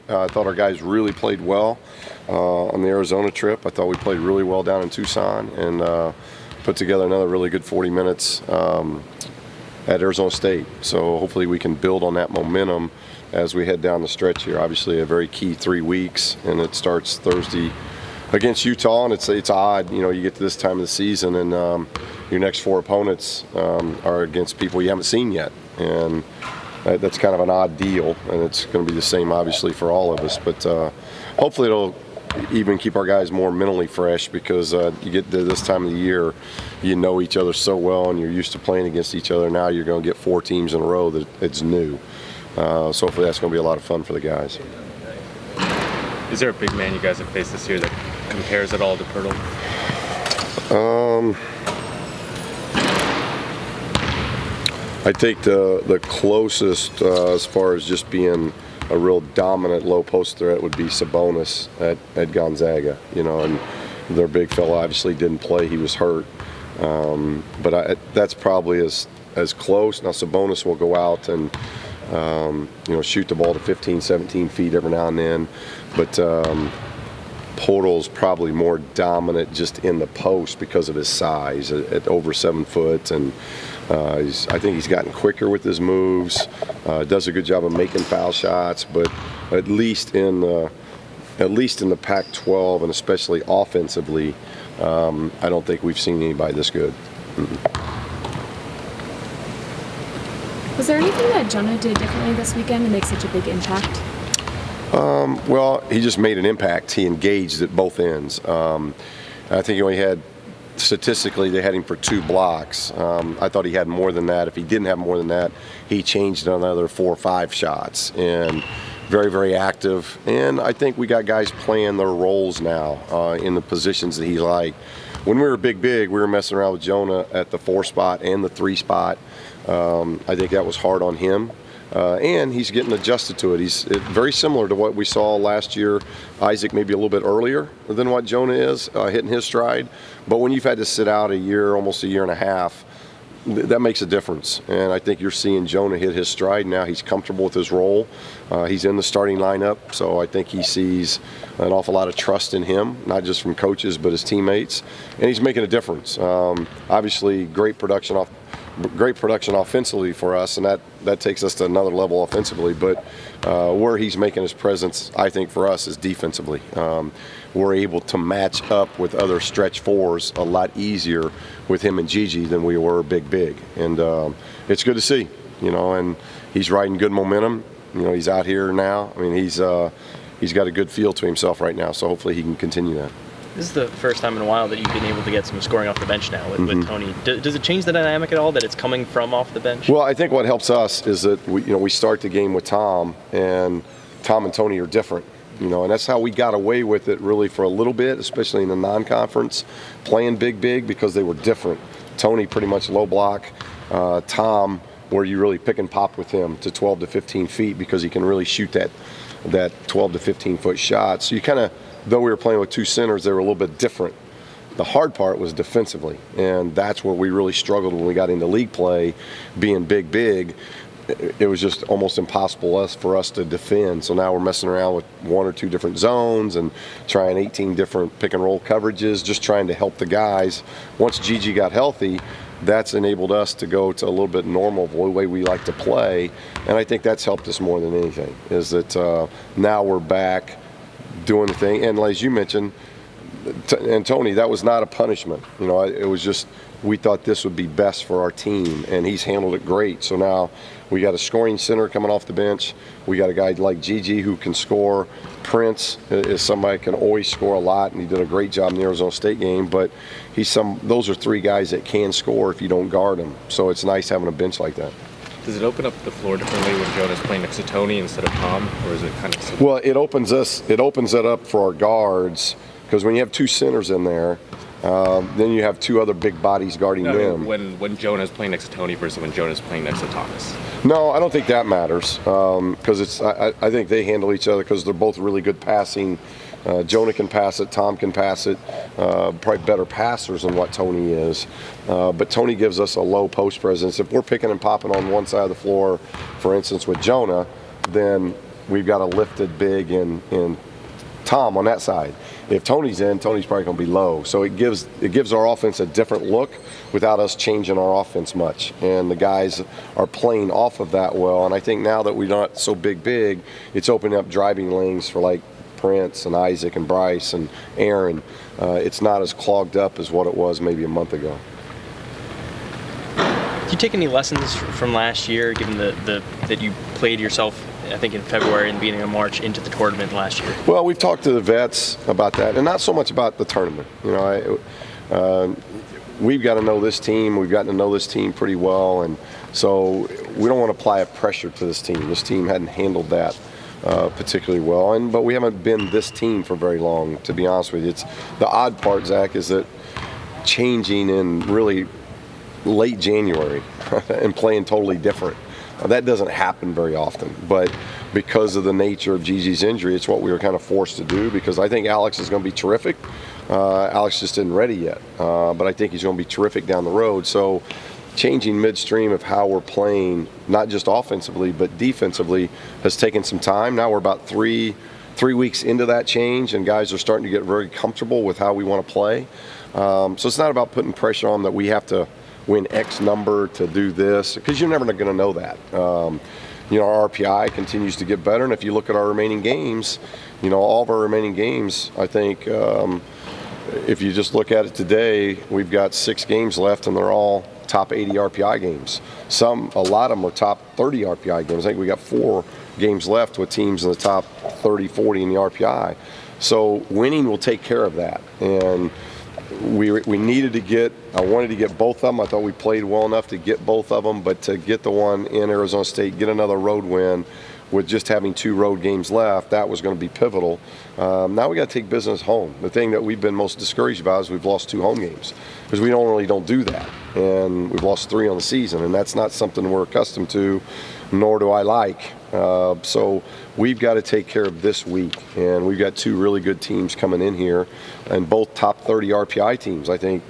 I thought our guys really played well on the Arizona trip. I thought we played really well down in Tucson and put together another really good 40 minutes at Arizona State. So hopefully we can build on that momentum as we head down the stretch here. Obviously a very key 3 weeks, and it starts Thursday against Utah, and it's odd, you get to this time of the season and your next 4 opponents are against people you haven't seen yet, and that's kind of an odd deal, and it's going to be the same obviously for all of us, but hopefully it'll even keep our guys more mentally fresh, because you get to this time of the year, you know each other so well and you're used to playing against each other. Now you're going to get 4 teams in a row that it's new, so hopefully that's going to be a lot of fun for the guys. Is there a big man you guys have faced this year that compares at all to Pirtle? I think the closest as far as just being a real dominant low post threat would be Sabonis at Gonzaga, and their big fella obviously didn't play, he was hurt, but that's probably as close. Now Sabonis will go out and shoot the ball to 15, 17 feet every now and then, but Portal's probably more dominant just in the post because of his size at over 7 foot, and I think he's gotten quicker with his moves, does a good job of making foul shots, but at least in the Pac-12 and especially offensively, I don't think we've seen anybody this good. Was there anything that Jonah did differently this weekend to make such a big impact? Well, he just made an impact. He engaged at both ends. I think he only had, statistically, they had him for 2 blocks. I thought he had more than that. If he didn't have more than that, he changed another 4 or 5 shots. And very, very active. And I think we got guys playing their roles now in the positions that he liked. When we were big, we were messing around with Jonah at the 4 spot and the 3 spot. I think that was hard on him. And he's getting adjusted to it. He's very similar to what we saw last year. Isaac maybe a little bit earlier than what Jonah is, hitting his stride. But when you've had to sit out a year, almost a year and a half, that makes a difference. And I think you're seeing Jonah hit his stride now. He's comfortable with his role. He's in the starting lineup, so I think he sees an awful lot of trust in him, not just from coaches but his teammates. And he's making a difference. Obviously, great production offensively for us, and that takes us to another level offensively, but where he's making his presence, I think, for us is defensively. We're able to match up with other stretch 4s a lot easier with him and Gigi than we were big, and it's good to see, and he's riding good momentum. He's out here now. I mean, he's got a good feel to himself right now, so hopefully he can continue that. This is the first time in a while that you've been able to get some scoring off the bench now with Tony. Does it change the dynamic at all that it's coming from off the bench? Well, I think what helps us is that we start the game with Tom, and Tom and Tony are different. And that's how we got away with it really for a little bit, especially in the non-conference, playing big because they were different. Tony pretty much low block. Tom, where you really pick and pop with him to 12 to 15 feet because he can really shoot that 12 to 15 foot shot. So you kind of, though we were playing with 2 centers, they were a little bit different. The hard part was defensively, and that's where we really struggled when we got into league play, being big. It was just almost impossible for us to defend. So now we're messing around with 1 or 2 different zones and trying 18 different pick and roll coverages, just trying to help the guys. Once Gigi got healthy, that's enabled us to go to a little bit normal the way we like to play, and I think that's helped us more than anything, is that now we're back doing the thing. And as you mentioned, and Tony, that was not a punishment. It was just, we thought this would be best for our team, and he's handled it great. So now we got a scoring center coming off the bench. We got a guy like Gigi who can score. Prince is somebody who can always score a lot, and he did a great job in the Arizona State game, but those are 3 guys that can score if you don't guard them. So it's nice having a bench like that. Does it open up the floor differently when Jonah's playing next to Tony instead of Tom, or is it kind of similar? Well, it opens it up for our guards, because when you have 2 centers in there, then you have 2 other big bodies guarding them. When Jonah's playing next to Tony versus when Jonah's playing next to Thomas. No, I don't think that matters, because I think they handle each other because they're both really good passing. Jonah can pass it, Tom can pass it, probably better passers than what Tony is. But Tony gives us a low post presence. If we're picking and popping on one side of the floor, for instance, with Jonah, then we've got a lifted big in Tom on that side. If Tony's in, Tony's probably going to be low. So it gives our offense a different look without us changing our offense much. And the guys are playing off of that well. And I think now that we're not so big, it's opening up driving lanes for like Prince and Isaac and Bryce and Aaron. It's not as clogged up as what it was maybe a month ago. Do you take any lessons from last year, given that you played yourself, I think in February and the beginning of March, into the tournament last year? Well, we've talked to the vets about that, and not so much about the tournament. We've got to know this team. We've gotten to know this team pretty well, and so we don't want to apply a pressure to this team. This team hadn't handled that particularly well, but we haven't been this team for very long, to be honest with you. It's the odd part, Zach, is that changing in really late January and playing totally different. That doesn't happen very often, but because of the nature of Gigi's injury, it's what we were kind of forced to do, because I think Alex is going to be terrific. Alex just isn't ready yet, but I think he's going to be terrific down the road. So changing midstream of how we're playing, not just offensively, but defensively, has taken some time. Now we're about three weeks into that change, and guys are starting to get very comfortable with how we want to play. So it's not about putting pressure on that we have to win X number to do this, because you're never going to know that. Our RPI continues to get better, and if you look at our remaining games, all of our remaining games, I think if you just look at it today, we've got 6 games left, and they're all top 80 RPI games. A lot of them are top 30 RPI games. I think we got 4 games left with teams in the top 30, 40 in the RPI. So winning will take care of that, and we needed to get, I wanted to get both of them. I thought we played well enough to get both of them, but to get the one in Arizona State, get another road win with just having 2 road games left, that was going to be pivotal. Now we got to take business home. The thing that we've been most discouraged about is we've lost 2 home games, because we don't do that. And we've lost 3 on the season, and that's not something we're accustomed to, nor do I like. So we've got to take care of this week, and we've got 2 really good teams coming in here, and both top 30 RPI teams. I think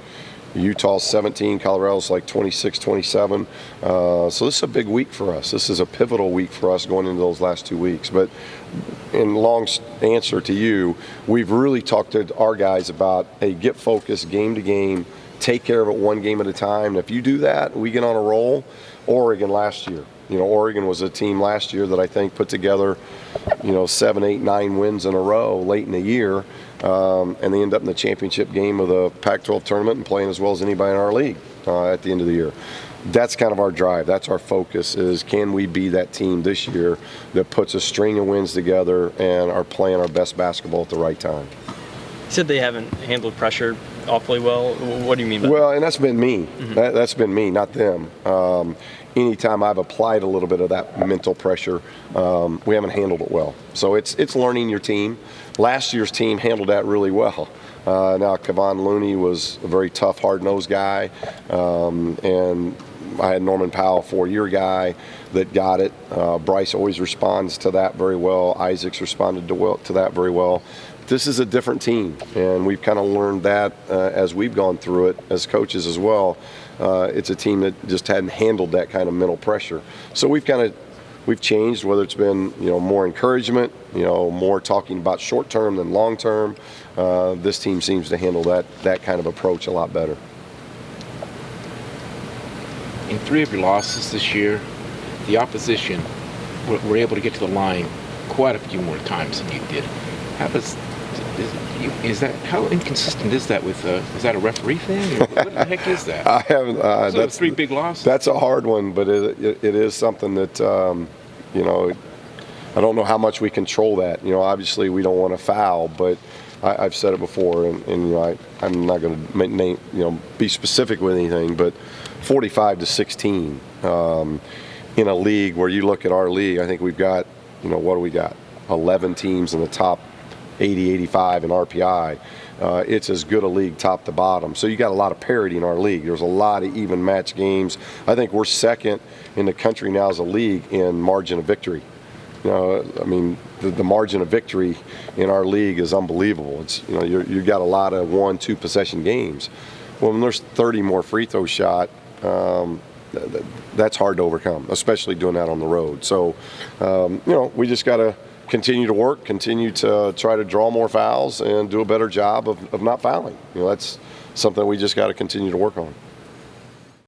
Utah's 17, Colorado's like 26, 27. So this is a big week for us. This is a pivotal week for us going into those last 2 weeks. But in long answer to you, we've really talked to our guys about, hey, get focused game to game, take care of it one game at a time. And if you do that, we get on a roll. Oregon last year. Oregon was a team last year that I think put together, 7, 8, 9 wins in a row late in the year. And they end up in the championship game of the Pac-12 tournament and playing as well as anybody in our league at the end of the year. That's kind of our drive. That's our focus, is can we be that team this year that puts a string of wins together and are playing our best basketball at the right time. You said they haven't handled pressure awfully well. What do you mean by that? Well, and that's been me. Mm-hmm. That's been me, not them. Anytime I've applied a little bit of that mental pressure, we haven't handled it well. So it's learning your team. Last year's team handled that really well. Now, Kevon Looney was a very tough, hard-nosed guy, and I had Norman Powell, 4-year guy, that got it. Bryce always responds to that very well. Isaac's responded to that very well. This is a different team, and we've kind of learned that as we've gone through it as coaches as well. It's a team that just hadn't handled that kind of mental pressure. So we've changed, whether it's been more encouragement, more talking about short term than long term. This team seems to handle that kind of approach a lot better. In 3 of your losses this year, the opposition were able to get to the line quite a few more times than you did. How inconsistent is that with? Is that a referee thing? Or what the heck is that? I haven't. That's 3 big losses. That's a hard one, but it is something that I don't know how much we control that. Obviously we don't want to foul, but I've said it before, and I'm not going to be specific with anything, but 45-16 in a league where you look at our league, I think we've got what do we got? 11 teams in the top 80, 85 in RPI. It's as good a league top to bottom. So you got a lot of parity in our league. There's a lot of even match games. I think we're second in the country now as a league in margin of victory. The margin of victory in our league is unbelievable. It's you've got a lot of 1-2 possession games. Well, when there's 30 more free throw shot, that's hard to overcome, especially doing that on the road. So we just got to continue to work, continue to try to draw more fouls, and do a better job of not fouling. That's something we just got to continue to work on.